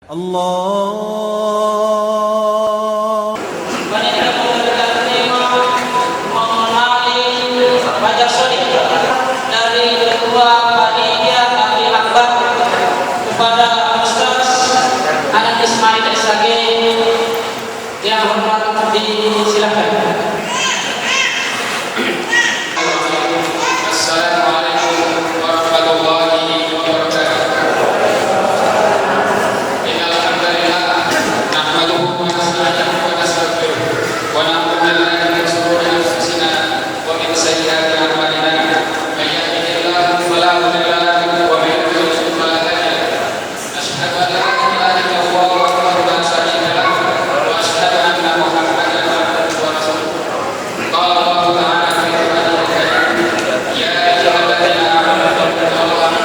Allah. Wanita memberikan tema mengenali Fajar Shodiq dari kedua panitia Abdi Akbar kepada Ustaz Anan Ismail SAG yang hormat disilakan. Assalamualaikum warahmatullahi wabarakatuh. Innal hamdalillah nahmaduhu wa nasta'inuhu wa nastaghfiruh wa na'udzu billahi min shururi anfusina wa min sayyiati a'malina. May yahdihillahu fala mudilla lahu wa may yudlil fala hadiya lahu. Asyhadu an la ilaha illallah wahdahu la syarika lahu wa asyhadu anna Muhammadan abduhu wa rasuluh. Qala Allah ta'ala fi Qur'anil karim, ya ayyuhalladzina amanu taqullaha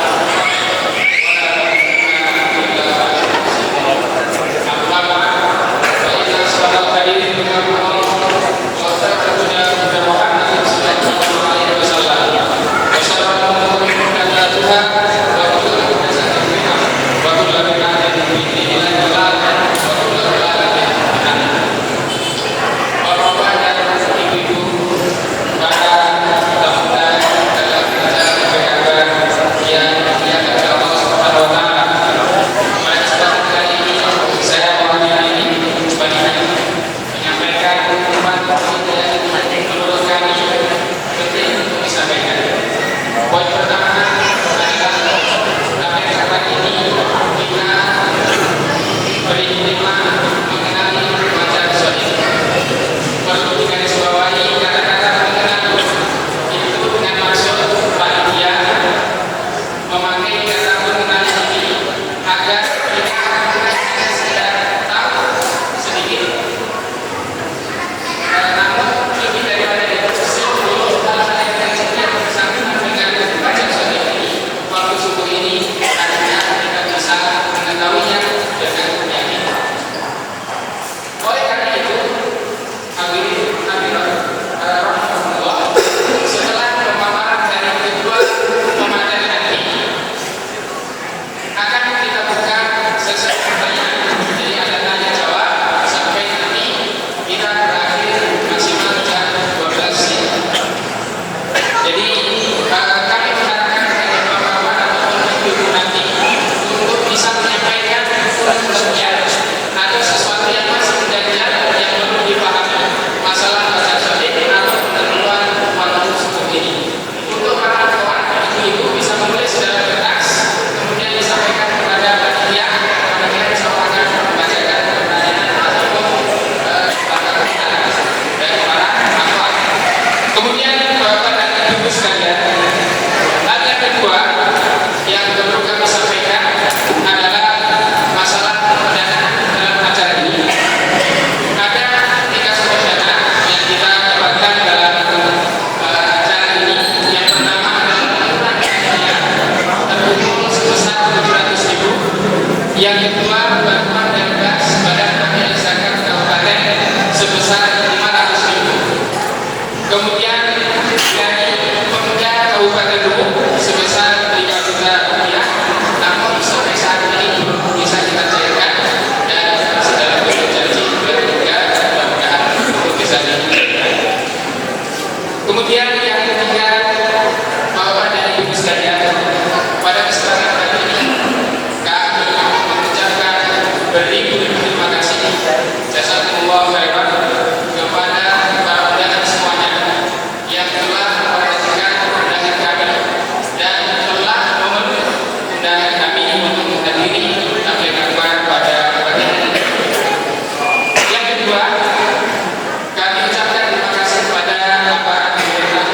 Kami ucapkan terima kasih kepada aparat pemerintah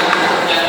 yang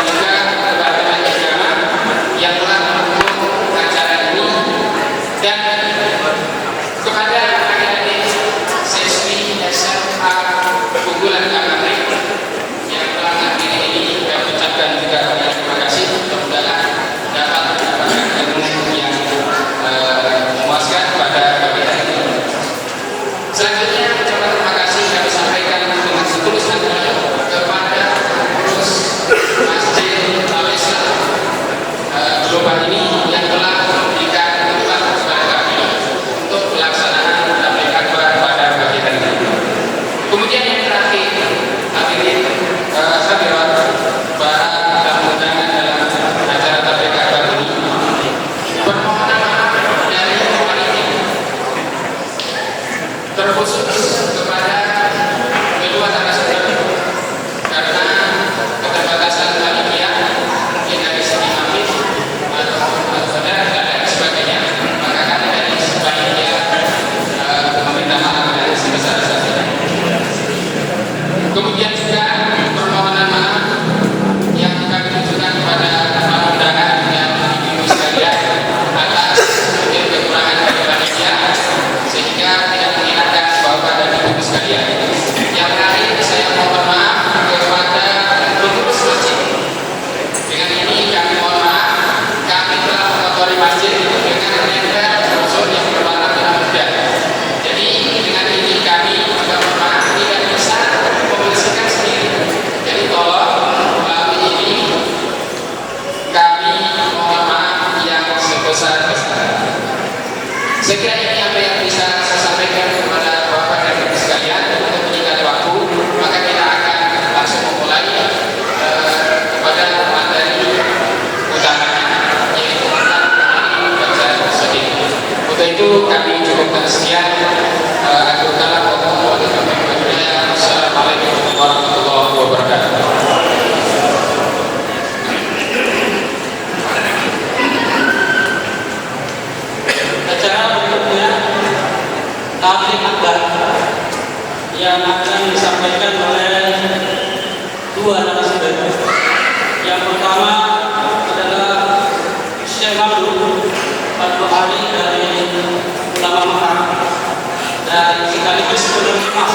dan sekaligus penerima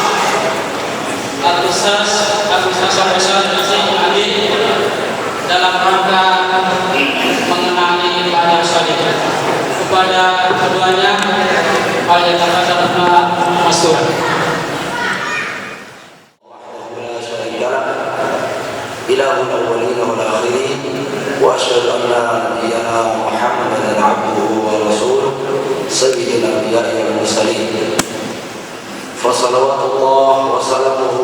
Al-Ustaz Profesor Zain Amin dalam rangka mengenali Pak Hajar Shadiq. Kepada keduanya, falyatafadhalna mas'ulan. إله الأولين والآخرين وأشهد أن نبينا محمدا عبده ورسوله سيد الأنبياء والمرسلين فصلوات الله وسلامه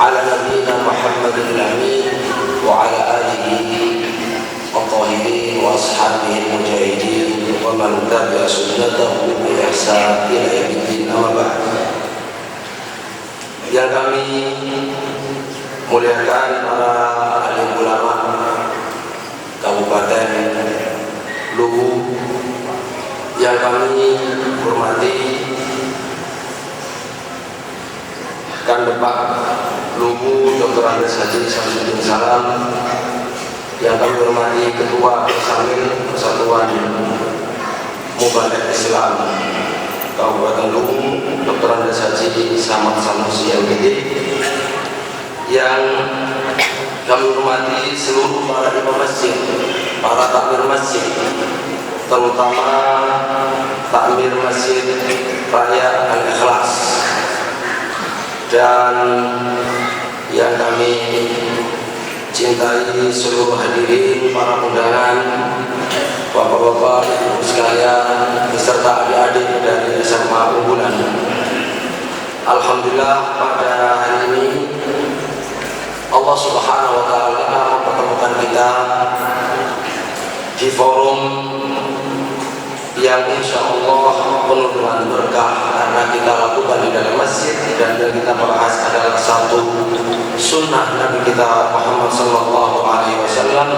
على نبينا محمد الأمين وعلى آله الطاهرين وأصحابه المجاهدين ومن تبع سنته بإحسان إلى يوم الدين. أما بعد, yang kami muliakan para alim ulama Kabupaten Luwu, yang kami hormati Kandepak Luwu Dr. Andes Haji Samsudin Salam, yang kami hormati Ketua Persamil Persatuan Mubarak Islam Kabupaten Luwu Dr. Andes Haji Samad Sanusi LGD, yang kami hormati seluruh para imam masjid, para takmir masjid, terutama takmir Masjid Raya Al-Ikhlas, dan yang kami cintai seluruh hadirin, para undangan, bapak-bapak, ibu sekalian, beserta adik-adik dari SMA Unggulan. Alhamdulillah, pada hari ini Allah Subhanahu wa Ta'ala mempertemukan kita di forum yang insya Allah penuh dengan berkah, karena kita lakukan di dalam masjid dan yang kita bahas adalah satu sunnah Nabi kita Muhammad Sallallahu Alaihi Wasallam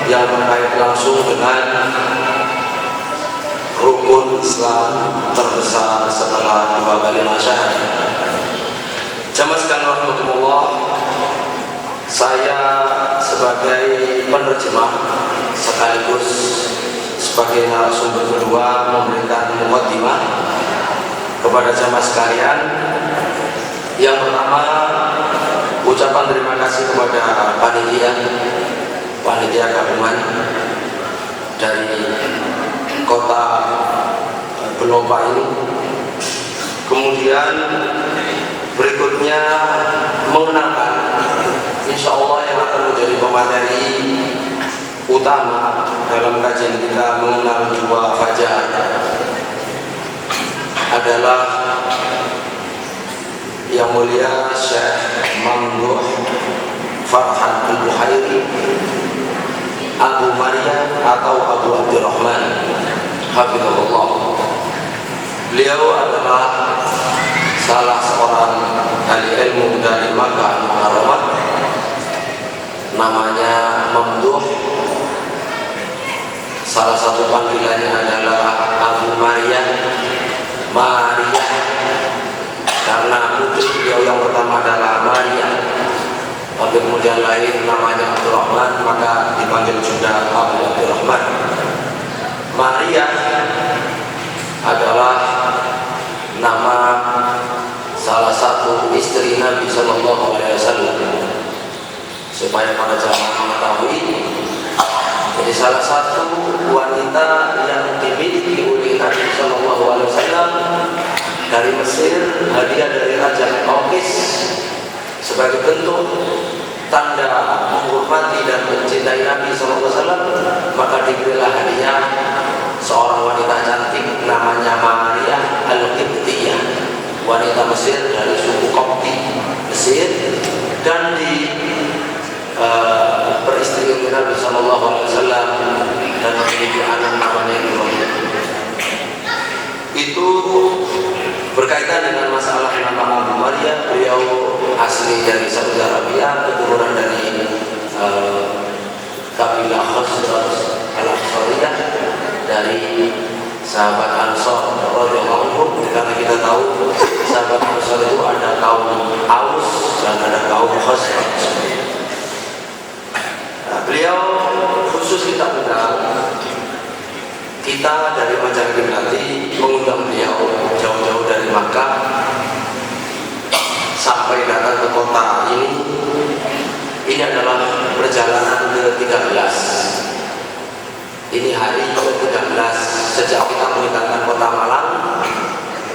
yang berkait langsung dengan rukun Islam terbesar setelah dua kalimat syahadat. Jamaah sekalian rahmatullah, saya sebagai penerjemah sekaligus sebagai narasumber kedua memberikan muqaddimah kepada jamaah sekalian. Yang pertama, ucapan terima kasih kepada panitia gabungan dari kota Belopa ini. Kemudian berikutnya mengenalkan insya Allah yang akan menjadi pemateri utama dalam kajian kita mengenal dua fajar adalah yang mulia Syekh Mamduh Farhan Al-Buhairi Abu Maria atau Abu Abdurrahman hafizahullah. Beliau adalah salah seorang ahli ilmu dari Makkah Al-Mukarramah, namanya Mamduh. Salah satu panggilannya adalah Abu Maria, karena putri beliau yang pertama adalah Maria, tapi kemudian lain namanya Abdurrahman, maka dipanggil juga Abu Abdurrahman. Maria adalah nama salah satu istri Nabi Sallallahu Alaihi Wasallam. Supaya para jamaah mengetahui, jadi salah satu wanita yang dimiliki oleh Nabi Sallallahu Alaihi Wasallam dari Mesir, hadiah dari Raja Qaukis sebagai bentuk tanda menghormati dan mencintai Nabi Sallallahu Alaihi Wasallam, maka diberilah hadiah seorang wanita cantik namanya Maria Al-Qibtiyah, wanita Mesir dari suku Qibti Mesir, dan di beristri oleh Nabi Sallallahu Alaihi Wasallam dan memiliki anak namanya Ibrahim. Itu berkaitan dengan masalah nama Abu Maria. Beliau asli dari Saudi Arabia, keturunan dari kabilah Khazraj Al-Ansariyah, dari sahabat Ansar radhiyallahu anhum. Karena kita tahu sahabat Ansar itu ada kaum Aus dan ada kaum Khazraj. Beliau khusus kita dari Majalengka nanti mengundang beliau jauh-jauh dari Makkah sampai datang ke kota ini adalah perjalanan ke-13. Ini hari ke-13 sejak kita meninggalkan kota Malang.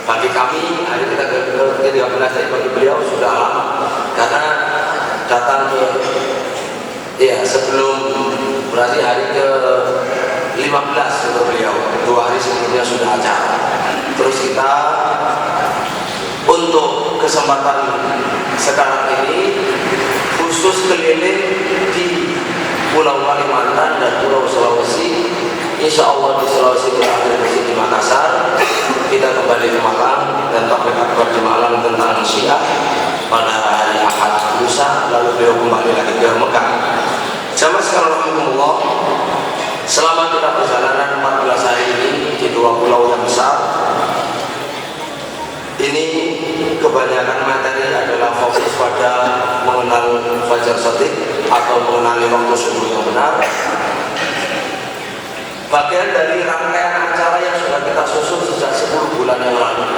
Bagi kami hari kita ke-13, tapi bagi beliau sudah lama, karena datang sebelum, berarti hari ke-15 untuk beliau, 2 hari sebelumnya sudah acara. Terus kita untuk kesempatan sekarang ini khusus keliling di Pulau Kalimantan dan Pulau Sulawesi. Insya Allah di Sulawesi berakhir di Makassar, kita kembali ke Malang dan tampil akbar di Malang tentang Syiah pada hari Ahad lusa, lalu beliau kembali lagi ke Mekah. Jamaah sekalian rahimakumullah, selama kita perjalanan 14 hari ini di 2 pulau yang besar ini, kebanyakan materi adalah fokus pada mengenal Fajar Shadiq atau mengenali waktu subuh yang benar. Bagian dari rangkaian acara yang sudah kita susun sejak 10 bulan yang lalu.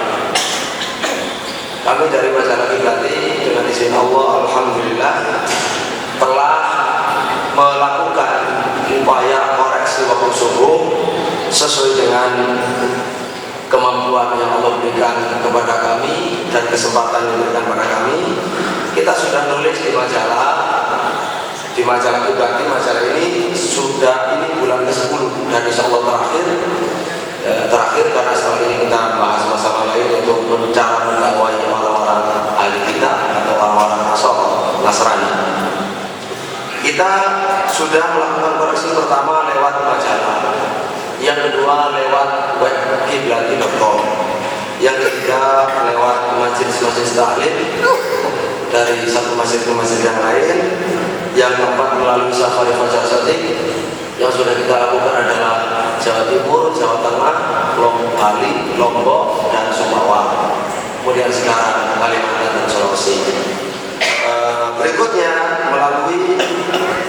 Kami dari Majalah Kiblati dengan izin Allah, alhamdulillah, telah melakukan upaya koreksi waktu subuh sesuai dengan kemampuan yang Allah berikan kepada kami dan kesempatan yang diberikan kepada kami. Kita sudah nulis di majalah Kiblati. Majalah ini sudah bulan ke-10 dan insya Allah terakhir karena setelah ini kita bahas masalah lain untuk cara mendakwai orang-orang ahli kitab atau orang-orang Nasrani. Kita sudah melakukan koreksi pertama lewat majalah, yang kedua lewat web kiblati.com, yang ketiga lewat majelis-majelis taklim dari satu masjid ke masjid yang lain, yang keempat melalui safari Fajar Shadiq yang sudah kita lakukan adalah Jawa Timur, Jawa Tengah, Bali, Lombok, dan Sumbawa. Kemudian sekarang Kalimantan dan Sulawesi. Berikutnya melalui,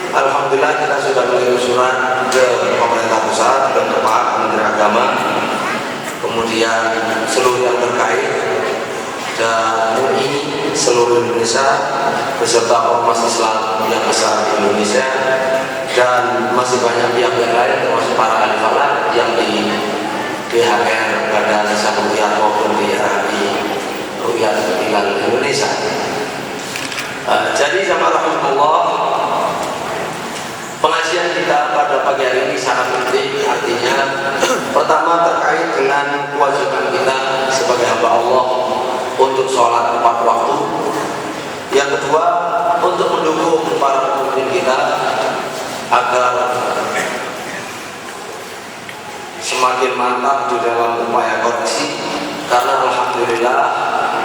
alhamdulillah kita sudah mengirim surat ke pemerintah pusat, ke Pak Menteri Agama, kemudian seluruh yang terkait dan MUI seluruh Indonesia beserta ormas Islam yang besar di Indonesia, dan masih banyak pihak yang lain termasuk para ahli falak yang di BHR, Badan Hisab Ruqyah maupun di RHI Ruqyah Hilal Indonesia. Jadi jamaah rahimahullah, pengajian kita pada pagi hari ini sangat penting. Artinya pertama terkait dengan kewajiban kita sebagai hamba Allah untuk sholat 4 waktu. Yang kedua, untuk mendukung para pemimpin kita agar semakin mantap di dalam upaya koreksi, karena alhamdulillah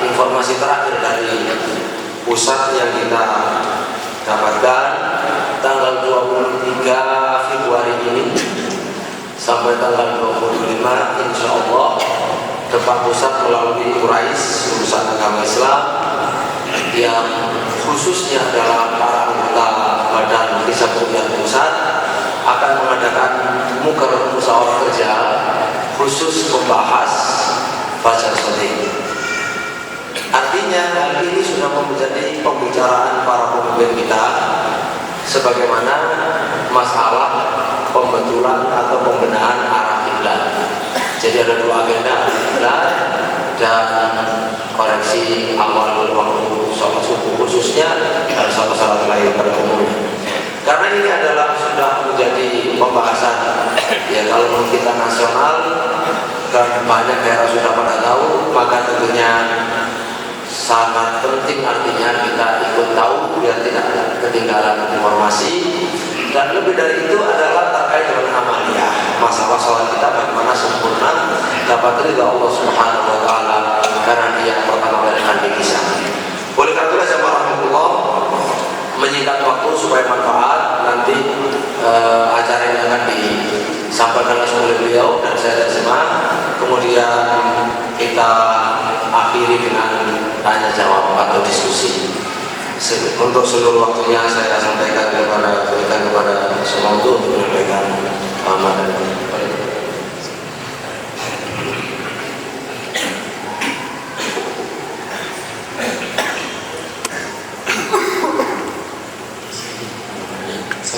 informasi terakhir dari pusat yang kita dapatkan tanggal 23 Februari ini sampai tanggal 25 insya Allah depan pusat melalui Quraisy urusan agama Islam yang khususnya adalah para anggota Badan Hisab Ruqyah Pusat akan mengadakan musyawarah kerja khusus membahas Fajar Shadiq. Artinya hal ini sudah menjadi pembicaraan para pemimpin kita sebagaimana masalah pembetulan atau pembenahan arah kiblat. Jadi ada 2 agenda, kiblat dan koreksi awal waktu sholat subuh khususnya dan salat lain pada umumnya. Karena ini adalah sudah menjadi pembahasan ya, kalau kita nasional dan banyak daerah sudah pada tahu, maka tentunya sangat penting artinya kita ikut tahu biar tidak ketinggalan informasi. Dan lebih dari itu adalah terkait dengan amaliyah, masalah sholat kita bagaimana sempurna dapat ridha Allah Subhanahu wa taala, karena dia pertama kali akan dikisah. Oleh karena itu jamaah rahmatullah, menyingkat waktu supaya manfaat, nanti acara ini akan disampaikan oleh beliau dan saya terjemah, kemudian kita akhiri dengan tanya jawab atau diskusi. Untuk seluruh waktunya saya sampaikan kepada semua untuk menyampaikan amanah.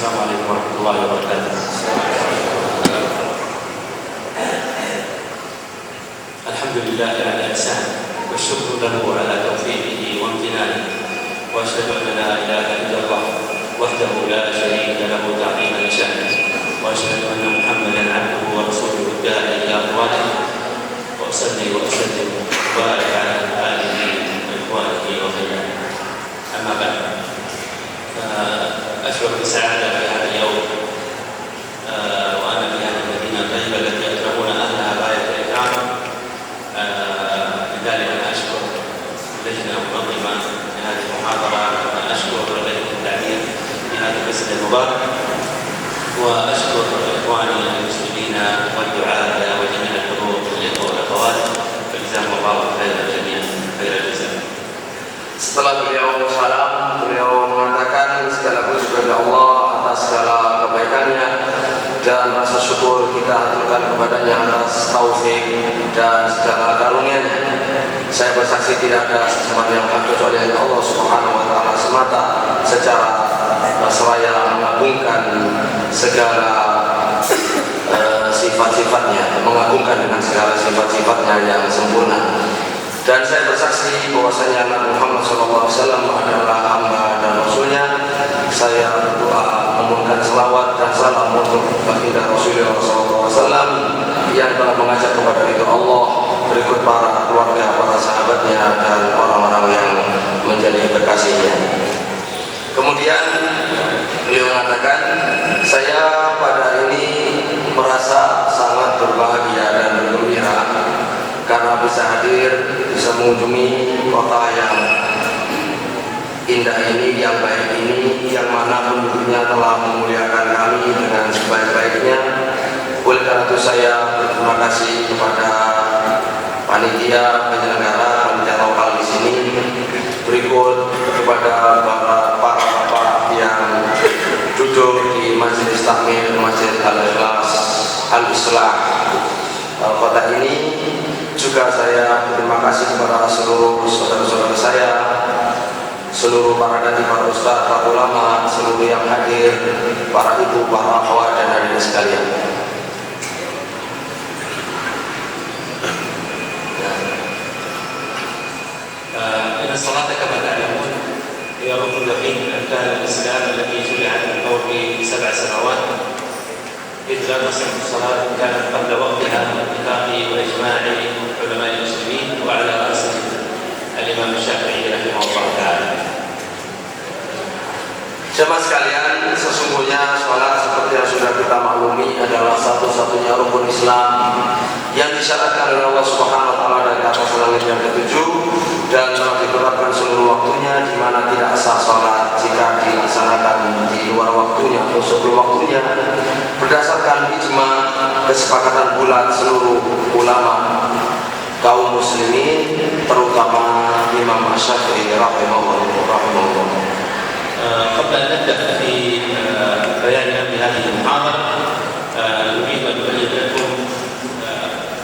Assalamualaikum warahmatullahi wabarakatuh. Alhamdulillah ala ihsan wa syukru lahu ala taufiqihi wa imtinanihi wa asyhadu an la ilaha illallah wahdahu la syarika lahu ta'ziman li sya'nihi wa asyhadu anna Muhammadan 'abduhu wa rasuluhu da'i ila ridwanihi wa usalli wa usallim wa ala alihi wa ikhwanihi wa khayrihi. Amma ba'd. أشعر بسعادة في هذا اليوم وأنا في هذه المدينة الطيبة التي يكرمون أهلها غاية الإكرام. لذلك أنا أشكر اللجنة المنظمة لهذه المحاضرة وأنا أشكر لجنة التعليم في هذا المسجد المبارك وأشكر إخواني المسلمين والدعاة وجميع الحضور الإخوة والأخوات فجزاهم الله خيرا جميعا خير الجزاء. Setelah beliau salam, beliau mengatakan segala puji kepada Allah atas segala kebaikannya dan rasa syukur kita aturkan kepadanya atas taufik dan segala karunia-Nya. Saya bersaksi tidak ada sesembahan yang hak kecuali hanya Allah Subhanahu wa taala semata, secara seraya mengagungkan segala sifat-sifatnya, mengagungkan dengan segala sifat-sifatnya yang sempurna. Dan saya bersaksi bahwasanya Nabi Muhammad SAW adalah hamba dan Rasulnya. Saya berdoa memohonkan selawat dan salam untuk baginda Rasulullah SAW yang telah mengajak kepada ridho Allah, berikut para keluarga, para sahabatnya dan orang-orang yang menjadi kekasihnya. Kemudian beliau mengatakan, saya pada ini merasa sangat berbahagia dan bergembira karena bisa hadir, bisa mengunjungi kota yang indah ini, yang baik ini, yang mana penduduknya telah memuliakan kami dengan sebaik-baiknya. Oleh karena itu saya berterima kasih kepada panitia penyelenggara, panitia lokal di sini, berikut kepada para bapak yang duduk di Majelis Takmir Masjid Al-Ikhlas Al-Islah kota ini. Juga saya berterima kasih kepada seluruh saudara-saudara saya, seluruh para dai, para ustaz, para ulama, seluruh yang hadir, para ibu, para akhwat dan hadirin sekalian. إن الصلاة كما تعلمون هي ركن وحيد من أركان الإسلام التي شرعت من فوق 7 سنوات، إذ لا تصح الصلاة كانت قبل وقتها باتفاق وإجماع علماء المسلمين وعلى رأسهم الإمام الشافعي رحمه الله تعالى. Jemaah sekalian, sesungguhnya sholat seperti yang sudah kita maklumi adalah satu-satunya rukun Islam yang disyaratkan oleh Allah Subhanahu wa taala dari atas langit yang ketujuh dan telah ditetapkan seluruh waktunya, di mana tidak sah sholat jika dilaksanakan di luar waktunya atau sebelum waktunya, berdasarkan ijma kesepakatan bulat seluruh ulama kaum muslimin, terutama Imam Syafi'i rahimahullah. قبل أن نبدأ في بياننا بهذه المحاضرة نريد أن نبين لكم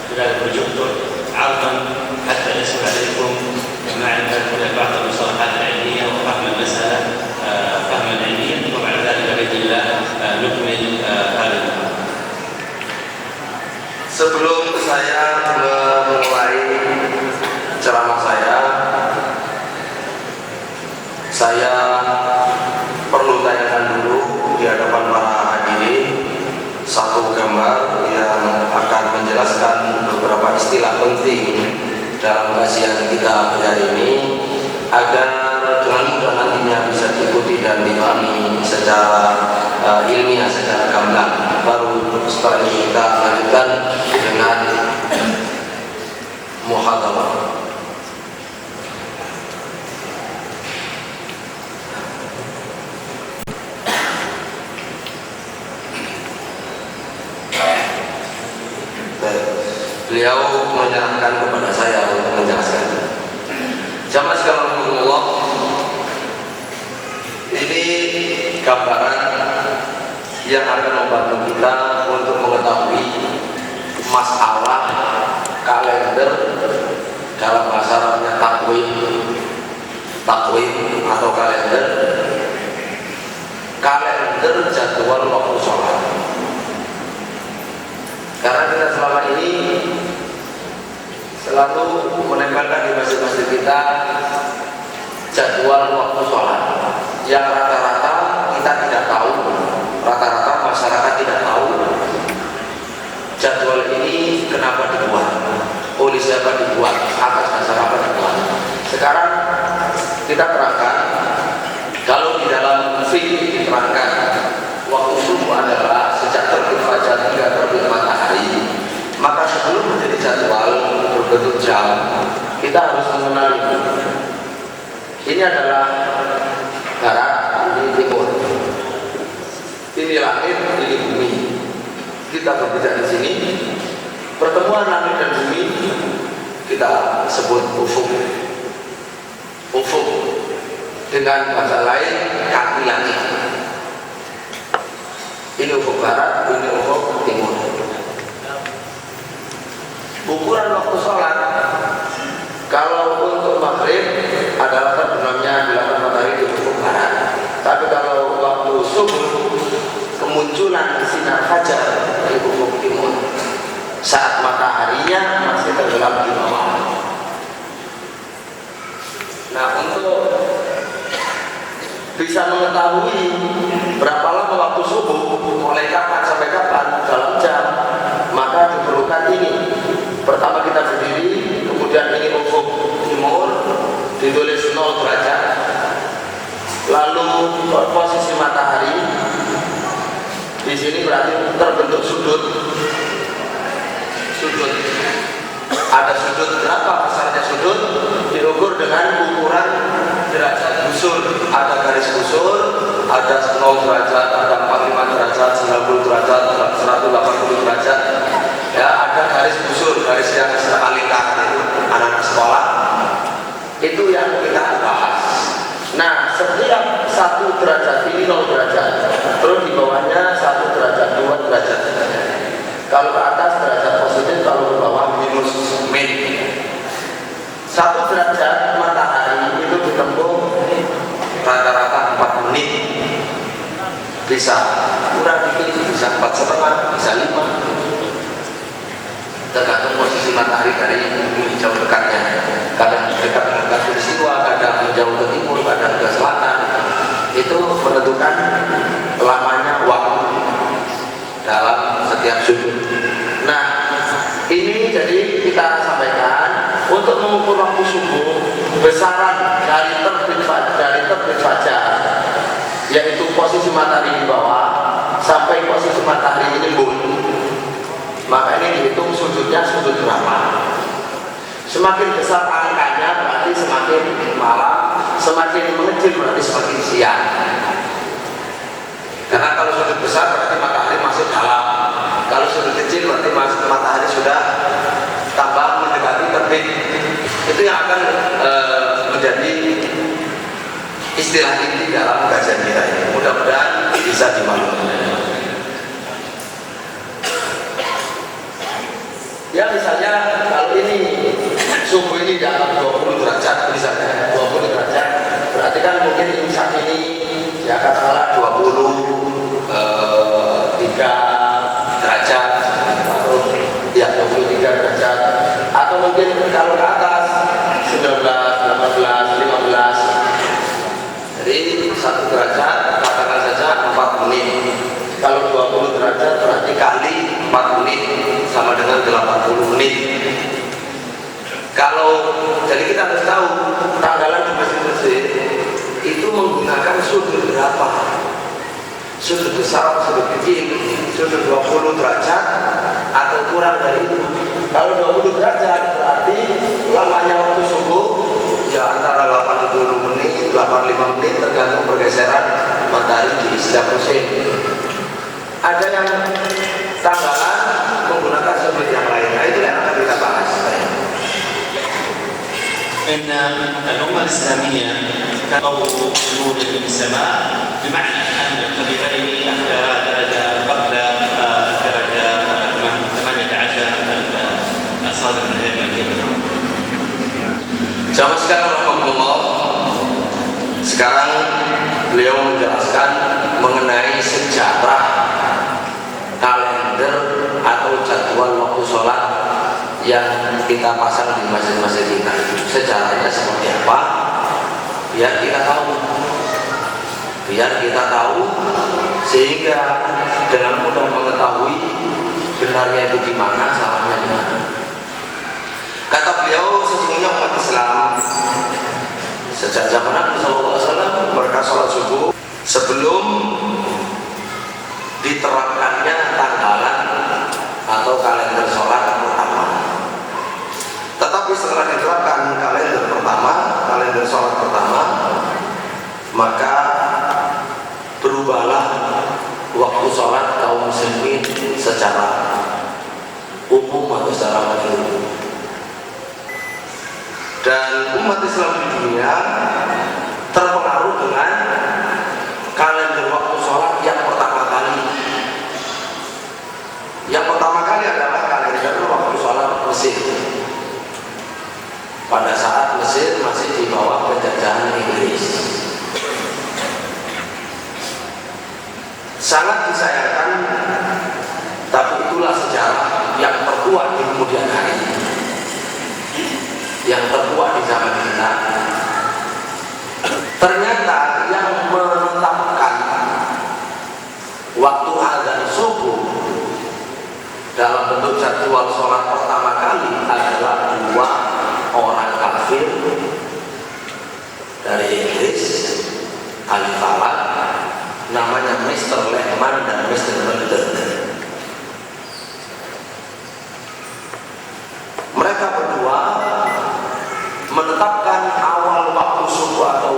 خلال البروجيكتور عرضا حتى يسهل عليكم معرفة بعض المصطلحات العلمية وفهم المسألة فهما علميا، وبعد ذلك بإذن الله نكمل هذه المحاضرة. Sebelum saya memulai ceramah saya perlu tanyakan dulu di hadapan para hadirin satu gambar yang akan menjelaskan beberapa istilah penting dalam kajian kita hari ini agar dengan mudah nantinya bisa diikuti dan dipahami secara ilmiah, secara gamblang. Baru setelah ini kita lanjutkan dengan muhadharah. Beliau menyerahkan kepada saya untuk menjelaskan. Jamaah sekalian Allah, ini gambaran yang akan membantu kita untuk mengetahui masalah kalender, dalam bahasa Arabnya takwim atau kalender, kalender jadwal waktu sholat. Karena kita selama ini selalu menempelkan di masjid-masjid kita jadwal waktu sholat yang rata-rata kita tidak tahu, rata-rata masyarakat tidak tahu jadwal ini kenapa dibuat, oleh siapa dibuat, atas dasar apa dibuat. Sekarang kita terangkan, kalau di dalam fikih diterangkan waktu subuh adalah sejak terbit fajar hingga terbit matahari, maka sebelum menjadi jadwal berbentuk jam, kita harus mengenali ini adalah barat, ini timur, ini langit, ini bumi. Kita berbicara di sini, pertemuan langit dan bumi kita sebut ufuk. Ufuk dengan bahasa lain kaki langit. Ini ufuk barat, ini ufuk timur. Ukuran waktu sholat kalau untuk maghrib adalah terbenamnya bilangan matahari di ufuk barat. Tapi kalau waktu subuh kemunculan sinar fajar di ufuk timur saat mataharinya masih tenggelam di bawah. Nah, untuk bisa mengetahui berapa lama waktu subuh, mulai kapan sampai kapan dalam jam, maka diperlukan ini. Pertama kita berdiri, kemudian ini ufuk timur ditulis 0 derajat, lalu posisi matahari di sini berarti terbentuk sudut. Ada sudut, berapa besarnya sudut diukur dengan ukuran derajat busur. Ada garis busur, ada 0 derajat, ada 45 derajat, 90 derajat, 180 derajat. Ya, ada garis busur, garis yang setengah lingkar itu anak-anak sekolah. Itu yang kita bahas. Nah, setiap 1 derajat ini 0 derajat, terus di bawahnya 1 derajat, 2 derajat. Kalau ke atas derajat positif, kalau ke bawah minus min. 1 derajat matahari itu ditempuh rata-rata 4 menit. Bisa kurang dikit, bisa 4,5, bisa 5. Tergantung posisi matahari dari jauh dekatnya. Kadang dekat dengan khatulistiwa, kadang jauh ke timur, kadang ke selatan. Itu menentukan lamanya waktu dalam setiap sudut. Nah, ini jadi kita sampaikan untuk mengukur waktu subuh, besaran dari terbit fajar, yaitu posisi matahari di bawah sampai posisi matahari menyembul. Maka ini dihitung sudutnya sudut berapa. Semakin besar angkanya berarti semakin malam, semakin mengecil berarti semakin siang. Karena kalau sudut besar berarti matahari masih dalam, kalau sudut kecil berarti matahari sudah tambah mendekati terbit. Itu yang akan menjadi istilah inti dalam kajian kita ini. Mudah-mudahan bisa dimaklumi. Ya, misalnya kalau ini suhu ini di atas 20 derajat, misalnya 20 derajat, berarti kan mungkin ini saat ini ya katakanlah 23 derajat atau ya 23 derajat, atau mungkin kalau ke atas 19, 18, 15. Jadi 1 derajat katakan saja 4 menit. Kalau 20 derajat berarti kali 4 menit sama dengan 80 menit. Kalau jadi kita harus tahu tanggalan di masjid-masjid itu menggunakan sudut berapa, sudut besar, sudut kecil, sudut 20 derajat atau kurang dari itu. Kalau 20 derajat berarti lamanya waktu subuh ya antara 80 menit, 85 menit tergantung pergeseran matahari di setiap musim. Ada yang tanggalan menggunakan sudut yang lain. Nah, itu yang akan kita bahas. إن الأمة الإسلامية تضوء نور في السماء بمعنى أن الخليفتين إحدى درجة قبل الدرجة 18 الصادر من العلم. Jamaah sekalian rahmatullah, sekarang beliau menjelaskan kita pasang di masjid-masjid kita itu sejarahnya seperti apa, biar kita tahu sehingga dengan mudah mengetahui benarnya itu di mana, salahnya di mana. Kata beliau, sesungguhnya umat Islam sejak zaman Nabi SAW mereka sholat subuh sebelum diterapkannya tanggalan atau kalender sholat pertama. Tetapi setelah diterapkan kalender sholat pertama, maka berubahlah waktu sholat kaum muslimin secara umum atau secara menyeluruh. Dan umat Islam di dunia terpengaruh dengan kalender waktu sholat yang pertama kali. Yang pertama kali adalah kalender waktu sholat Mesir. Pada saat Mesir masih di bawah penjajahan Inggris. Sangat disayangkan, tapi itulah sejarah yang terkuat di kemudian hari, yang terkuat di zaman kita. Ternyata yang menetapkan waktu azan subuh dalam bentuk jadwal sholat pertama kali adalah dua orang kafir dari Inggris, ahli falak, namanya Mr. Lehman dan Mr. Mulder. Mereka berdua menetapkan awal waktu subuh atau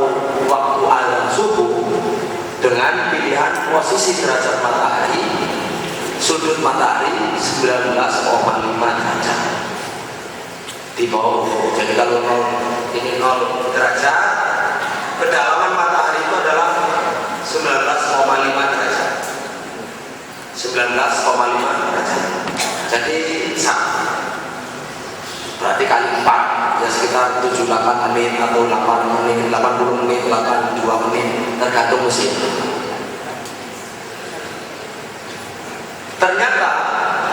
waktu azan subuh dengan pilihan posisi derajat matahari, sudut matahari 19,5 derajat di bawah ufuk. Jadi kalau ini 0 derajat, kedalaman matahari itu adalah 19,5 derajat. 19,5 derajat. Jadi berarti kali 4 ya sekitar 78 menit atau 8 menit, 80 menit, 82 menit tergantung musim.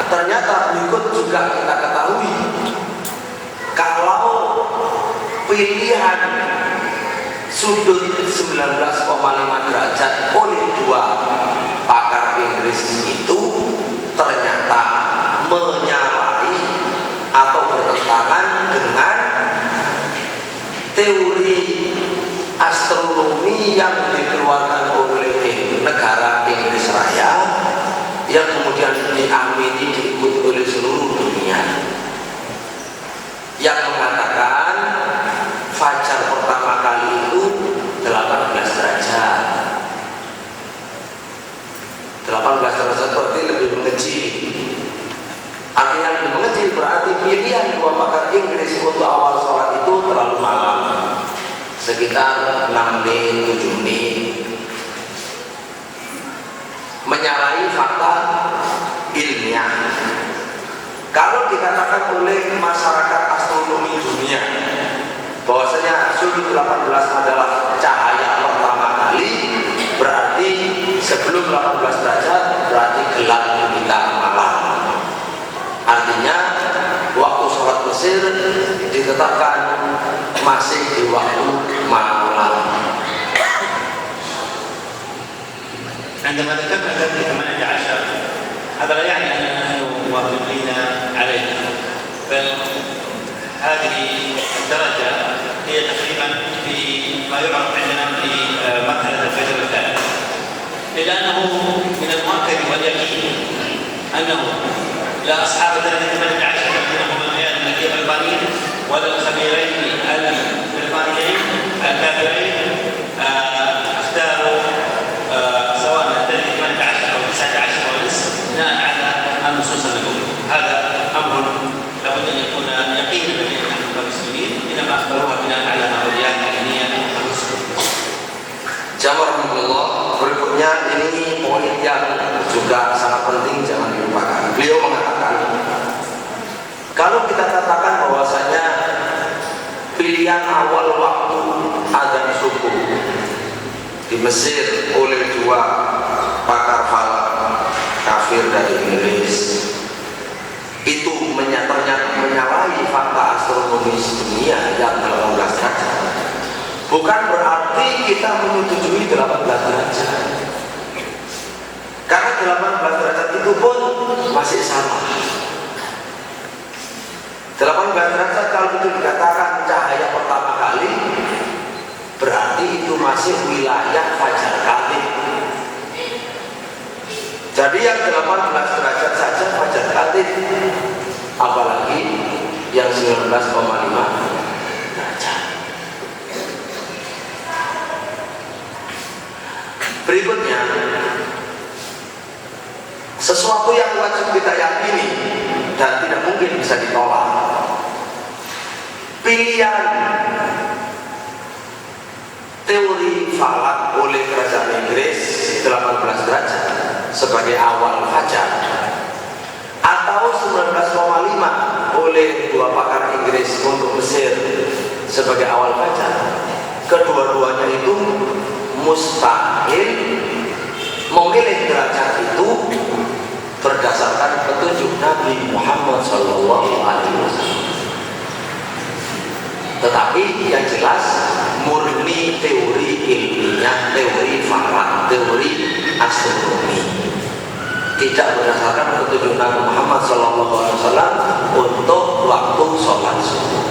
Ternyata berikut juga kita ketahui kalau pilihan sudut 19,5 derajat oleh dua pakar Inggris itu ternyata menyalahi atau bertentangan dengan teori astronomi yang dikeluarkan oleh negara Inggris Raya yang kemudian diamini diikuti oleh seluruh dunia, yang mengatakan fajar pertama kali itu 18 derajat. 18 derajat berarti lebih mengecil. Artinya lebih mengecil berarti pilihan dua pakar Inggris untuk awal sholat itu terlalu malam, sekitar 6 menit, 7 menit, menyalahi fakta ilmiah. Kalau dikatakan oleh masyarakat astronomi dunia bahwasanya sudut 18 adalah cahaya pertama kali, berarti sebelum 18 derajat berarti gelap gulita malam. Artinya waktu sholat Mesir ditetapkan masih di waktu malam. عندما ذكرنا ذلك 18 هذا لا يعني أننا نحن موافقين عليه، بل هذه الدرجة هي تقريبا في ما يعرف عندنا في مرحلة الفجر الثالث، إلا أنه من المؤكد واليقين أنه لا أصحاب الدرجة 18 الذين هم اليابانيين ولا الخبيرين البريطانيين الكافرين اختاروا سواء الدرجة 18 أو 19 أو نصف بناء على النصوص النبوية. هذا أمر لابد أن يكون يقينا لدينا نحن كمسلمين إنما أخبروها بناء على نظريات علمية الرسل. Jazakumullah. Berikutnya ini poin yang juga sangat penting, jangan dilupakan. Beliau mengatakan kalau kita katakan bahwasanya pilihan awal waktu azan subuh di Mesir oleh dua pakar falak kafir dari Inggris itu ternyata menyalahi fakta astronomis dunia yang 18 derajat, bukan berarti kita menyetujui 18 derajat. Karena 18 derajat itu pun masih sama. 18 derajat kalau itu dikatakan cahaya pertama kali, berarti itu masih wilayah fajar katib. Jadi yang 18 derajat saja fajar katib, apalagi yang 19,5 derajat. Berikutnya, sesuatu yang wajib kita yakini dan tidak mungkin bisa ditolak. Pilihan teori falak oleh kerajaan Inggris 18 derajat sebagai awal fajar, atau 19,5 oleh dua pakar Inggris untuk Mesir sebagai awal fajar, kedua-duanya itu mustahil memilih derajat itu berdasarkan petunjuk Nabi Muhammad SAW. Tetapi yang jelas murni teori ilmiah, teori falak, teori astronomi, tidak berdasarkan petunjuk Nabi Muhammad SAW untuk waktu sholat subuh.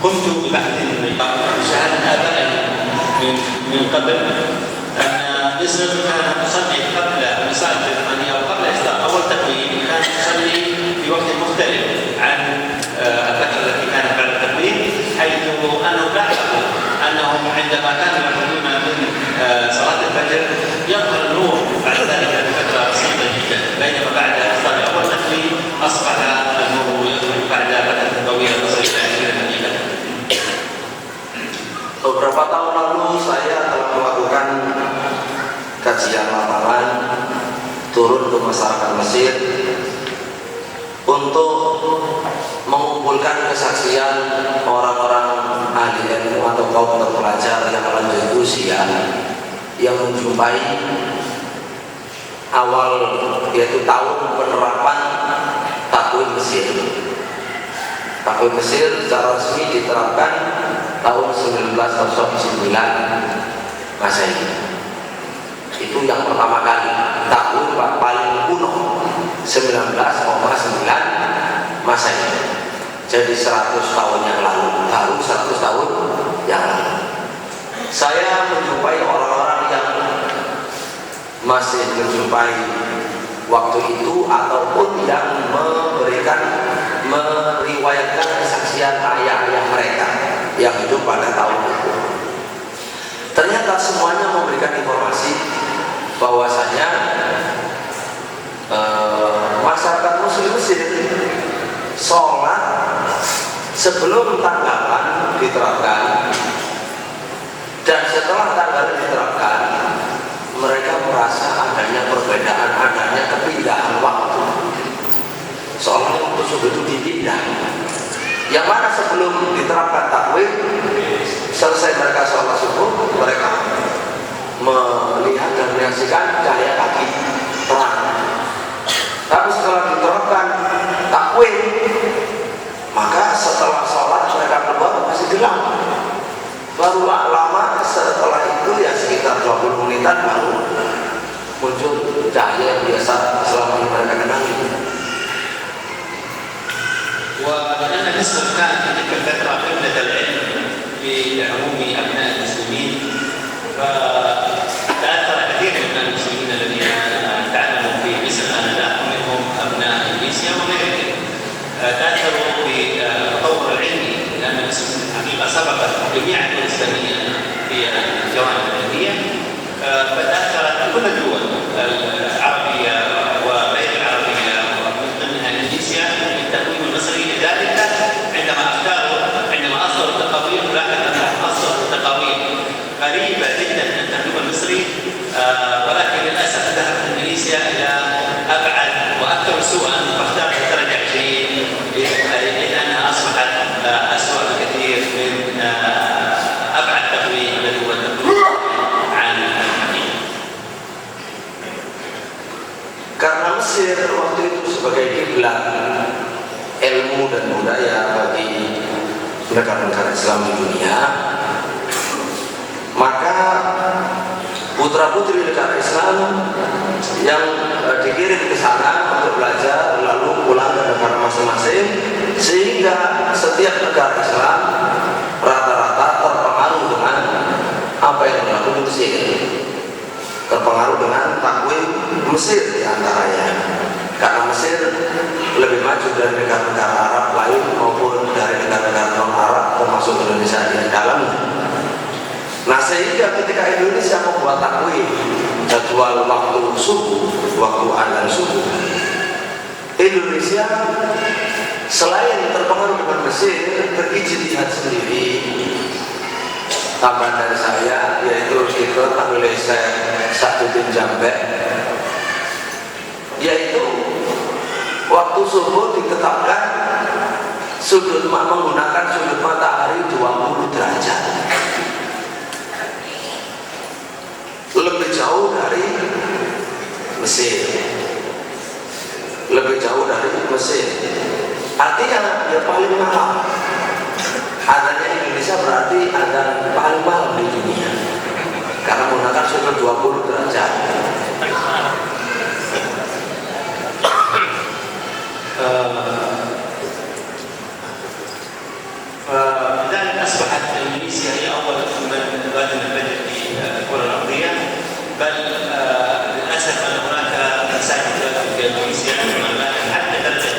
قمت ببحث بشهادة آبائي من قبل أن مصر كان تصلي قبل المساعدة الإسلامية وقبل الإسلام أول تقويم كان تصلي في وقت مختلف عن الفترة التي كانت بعد التقويم، حيث أنهم لاحظوا أنهم عندما كانوا يخرجون من صلاة الفجر يظهر النور بعد ذلك بفترة بسيطة جدا، بينما بعد إصدار أول تقويم أصبح النور يخرج بعد فترة طويلة تصل إلى 20 دقيقة. Beberapa tahun lalu saya telah melakukan kajian lapangan, turun ke masyarakat Mesir untuk mengumpulkan kesaksian orang-orang ahli ilmu atau kaum terpelajar yang lanjut usia yang menjumpai awal, yaitu tahun penerapan takwim Mesir. Takwim Mesir secara resmi diterapkan tahun 1909 Masehi. Itu yang pertama kali, takwim paling kuno 19,9 Masehi. Jadi 100 tahun yang lalu, baru 100 tahun yang lalu. Saya menjumpai orang-orang yang masih menjumpai waktu itu ataupun yang meriwayatkan kesaksian ayah-ayah mereka yang hidup pada tahun itu. Ternyata semuanya memberikan informasi bahwasanya masyarakat Muslim Mesir sholat sebelum tanggalan diterapkan, dan setelah tanggalan diterapkan mereka merasa adanya perbedaan, adanya kepindahan waktu, seolah waktu subuh itu dipindah. Yang mana sebelum diterapkan takwim, selesai mereka sholat subuh, mereka melihat dan menyaksikan cahaya pagi terang. Tapi setelah diterapkan takwim, maka setelah sholat mereka keluar masih gelap. Baru lama setelah itu, ya sekitar 20 menitan, baru muncul cahaya yang biasa selama ini mereka kenali. ولأن مصر كانت في تلك الفترة قمة العلم لعموم أبناء المسلمين، فتأثر كثير من المسلمين الذين تعلموا في مصر آنذاك، منهم أبناء إندونيسيا وغيرهم، تأثروا بالتطور العلمي، لأن مصر حقيقة سبقت جميع الدول الإسلامية في الجوانب العلمية، فتأثرت كل الدول العربية وغير العربية ومن ضمنها إندونيسيا بالتقويم المصري. لذلك عندما أصدروا التقاويم لاحظ أنهم أصدروا تقاويم قريبة جدا من التقويم sebagai kiblat ilmu dan budaya bagi negara-negara Islam di dunia, maka putra-putri negara Islam yang dikirim ke sana untuk belajar lalu pulang ke negara masing-masing, sehingga setiap negara Islam rata-rata terpengaruh dengan apa yang berlaku di Mesir, terpengaruh dengan takwim Mesir diantaranya, karena Mesir lebih maju dari negara-negara Arab lain maupun dari negara-negara non-Arab termasuk Indonesia di dalamnya. Nah, sehingga ketika Indonesia membuat takwim jadwal waktu subuh, waktu adzan subuh, Indonesia selain terpengaruh dengan Mesir, berijtihad sendiri. Tambahan dari saya, yaitu diketuai oleh Syekh Saduddin Jambek, yaitu waktu subuh ditetapkan menggunakan sudut matahari 20 derajat, lebih jauh dari Mesir, lebih jauh dari Mesir. Artinya ya paling malam. Adanya Indonesia berarti ada paling malam di dunia, karena menggunakan sudut 20 derajat. لذلك أصبحت إندونيسيا هي أول من بادر البدء في الكرة الأرضية، بل للأسف أن هناك مساجد في إندونيسيا حتى درجة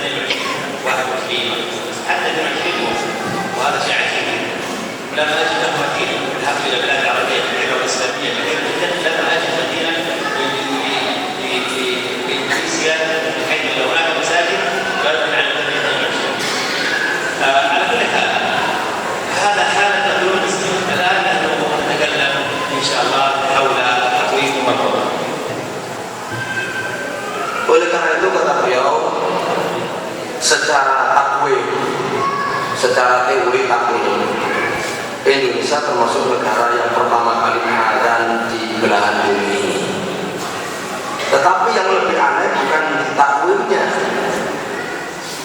21 حتى 22، وهذا شيء عجيب. لم أجد مدينة بالحق إلى البلاد العربية الكبيرة والإسلامية كثيرة جدا، لم أجد مدينة في إندونيسيا بحيث لو هناك مساجد بدل عن 22. على كل حال هذا حالة تونس. الآن نحن نتكلم إن شاء الله حول تقويم مرتبط. Oleh karena itu kata beliau, secara takwim, secara teori takwim, Indonesia termasuk negara yang pertama kali adzan di belahan bumi ini. Tetapi yang lebih aneh bukan di takwimnya,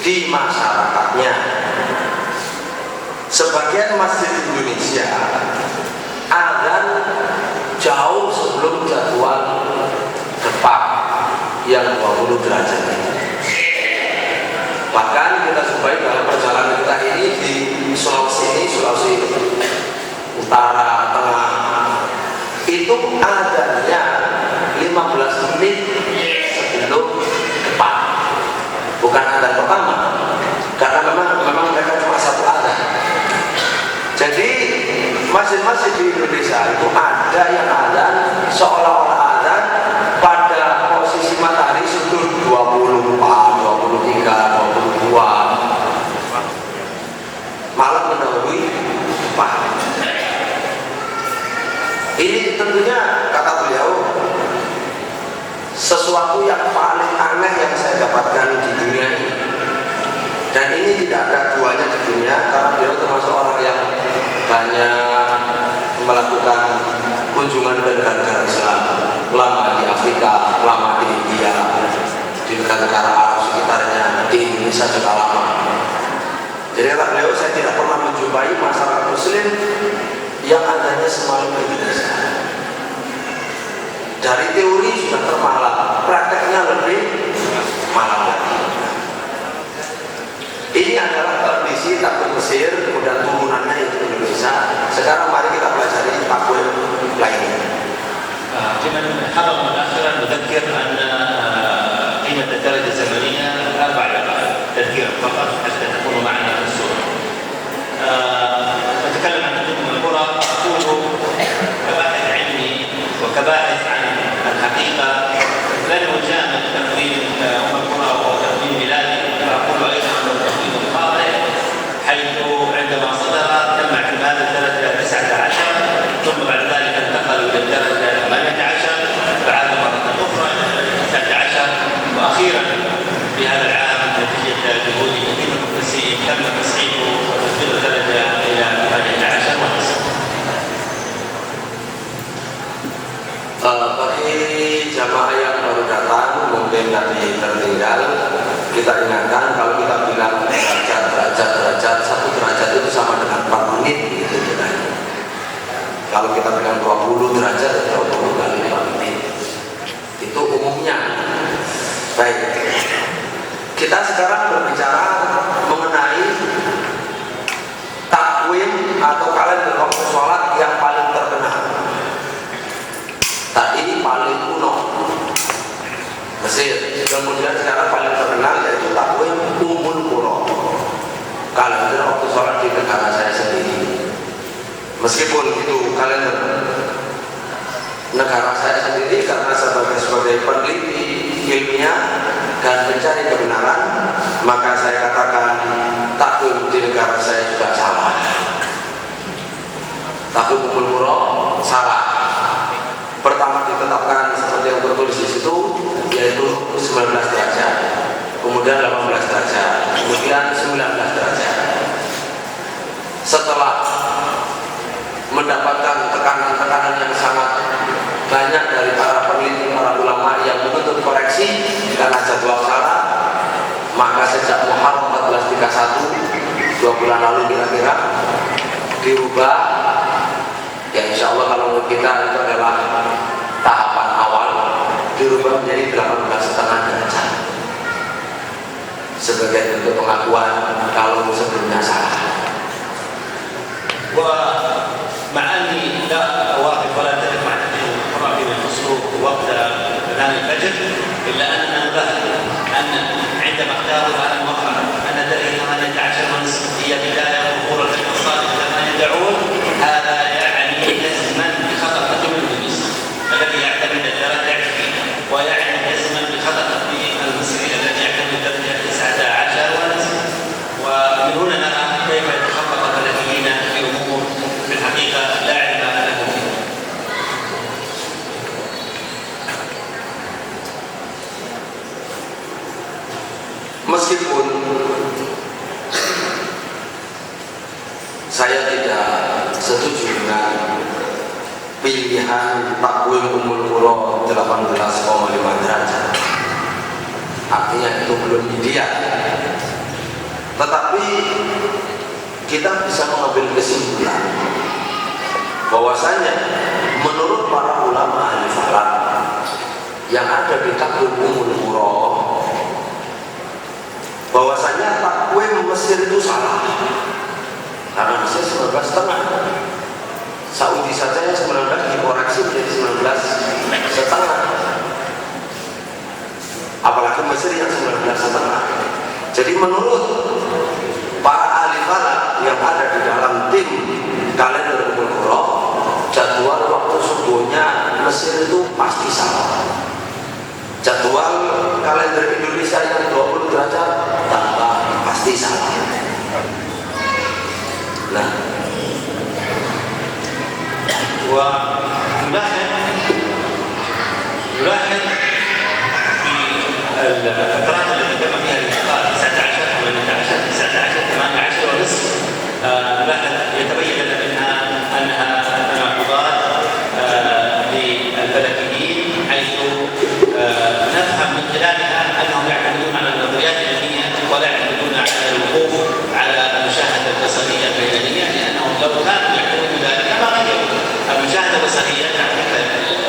di masyarakatnya. Sebagian masjid Indonesia adzan jauh sebelum jadwal depan yang 20 derajat ini. Bahkan kita jumpai dalam perjalanan kita ini di Sulawesi Utara, Tengah, itu adzannya 15 menit sebelum depan, bukan adzan pertama, karena memang mereka cuma satu adzan. Jadi masjid-masjid di Indonesia itu ada yang adzan seolah-olah adzan pada posisi matahari sudut 24, 23, 22, malam mendahului pagi. Ini tentunya kata beliau sesuatu yang paling aneh yang saya dapatkan di dunia ini, dan ini tidak ada duanya di dunia, karena beliau termasuk orang yang banyak melakukan kunjungan ke negara-negara Islam, lama di Afrika, lama di India, di negara-negara Arab sekitarnya, di Indonesia juga lama. Jadi kata beliau, saya tidak pernah menjumpai masyarakat Muslim yang adanya semalam di Indonesia. Dari teori sudah termalam, prakteknya lebih malam lagi. Ini adalah kondisi takwim Mesir, kemudian turunannya itu Indonesia. Sekarang mari kita pelajari takwim lainnya. لمن حضر مؤخرا نذكر ان قيمه الدرجه الزمنيه 4 دقائق تذكيرا فقط حتى تكونوا معنا في الصوره. نتكلم عن تقدم القرى، اقول كباحث علمي وكباحث عن الحقيقه لن اجامل تقويم القرى وتقويم بلادي، فاقول ايضا انه تقويم خاطئ، حيث عندما صدر تم اعتماد الدرجه 19 ثم بعد ذلك انتقلوا الى الدرجه 18 بعد مرة أخرى 19 وأخيرا في هذا العام نتيجة جهود كثير من المدرسين تم تصحيحه وتسجيل الدرجة إلى 18 ونصف. Bagi jamaah yang baru datang mungkin tadi tertinggal, kita ingatkan kalau kita bilang derajat, 1 derajat itu sama dengan 4 menit gitu kita. Kalau kita bilang 20 derajat, 20 kali 4 menit. Itu umumnya. Baik. Kita sekarang berbicara mengenai takwim atau kalender waktu sholat yang paling terkenal. Tadi paling kuno Mesir, kemudian sekarang paling terkenal yaitu takwim Ummul Qura, kalender waktu sholat di negara saya sendiri. Meskipun itu kalender negara saya sendiri, karena sebagai peneliti ilmiah dan mencari kebenaran, maka saya katakan takwim di negara saya juga salah. Takwim Ummul Qura salah. Pertama ditetapkan seperti yang tertulis di situ, yaitu 19 derajat, kemudian 18 derajat, kemudian 19 derajat. Setelah mendapatkan tekanan-tekanan yang sangat banyak dari para peneliti, para ulama yang menuntut koreksi karena jadwal salah, maka sejak Muharram 1431, 2 bulan lalu kira-kira, dirubah. Ya insya Allah kalau kita itu adalah tahapan awal, dirubah menjadi 18,5 derajat sebagai bentuk pengakuan kalau sebelumnya salah. ومع أني لا أوافق ولا أتفق مع الرأي بالخصوص وقت أذان الفجر، إلا أننا نلاحظ أن عندما اختاروا على الموقع أن تاريخ 18:30 هي بداية ظهور الفجر الصادق كما يدعون، هذا يعني جزما بخطأ تقويم المصري الذي يعتمد الدرجة ويعني جزما بخطأ تقويم المصري الذي يعتمد الدرجة 19:30. ومن هنا نرى كيف يتخطط الفلكيين في أمور في الحقيقة لا علم لهم فيها. Meskipun saya tidak setuju dengan pilihan takwim Ummul Qura 18,5 derajat, artinya itu belum ideal, tetapi kita bisa mengambil kesimpulan bahwasanya menurut para ulama ahli falak yang ada di takwim Ummul Qura, bahwasanya takwim Mesir itu salah, karena Mesir 19,5. Saudi saja yang 19 dikoreksi menjadi 19,5, apalagi Mesir yang 19,5. Jadi menurut para ahli falak yang ada di dalam tim kalender Ummul Qura, jadwal waktu subuhnya Mesir itu pasti salah. Jadwal kalender Indonesia yang 20 derajat tambah pasti salah. Nah, ونلاحظ في الفترات التي تم فيها الانتقال 19 18 19 18 ونصف، نلاحظ يتبين لنا انها تناقضات للفلكيين، حيث نفهم من خلالها انهم يعتمدون على النظريات العلميه ولا يعتمدون على الوقوف على المشاهده البصريه البيانيه، لانهم لو كانوا يعتمدون ذلك ما غيروا المشاهده البصريه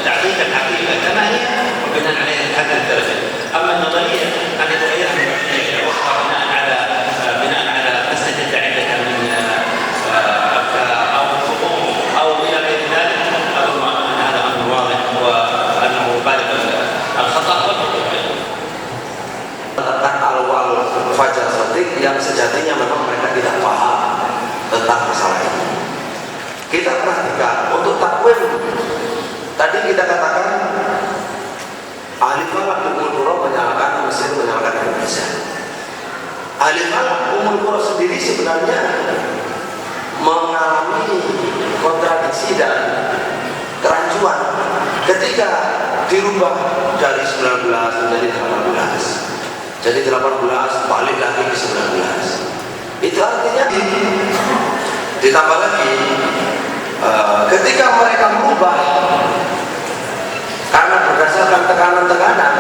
تعطيك الحقيقه كما هي وبناء عليها تحدد الدرجه. اما النظريه ان يتغيرها من وقتها بناء على ما استجد عندك من افكار او خطوط او الى غير ذلك، اظن ان هذا امر واضح وانه بالغ الخطا والخطوط. tentang awal fajar shadiq yang sejatinya memang mereka tidak paham tentang masalah ini. Kita perhatikan untuk takwim tadi kita katakan ahli falak Ummul Qura menyalahkan Mesir, menyalahkan Indonesia. Ahli falak Ummul Qura sendiri sebenarnya mengalami kontradiksi dan kerancuan ketika dirubah dari 19 menjadi 18. Jadi 18 balik lagi ke 19. Itu artinya ditambah lagi ketika mereka merubah karena berdasarkan tekanan-tekanan,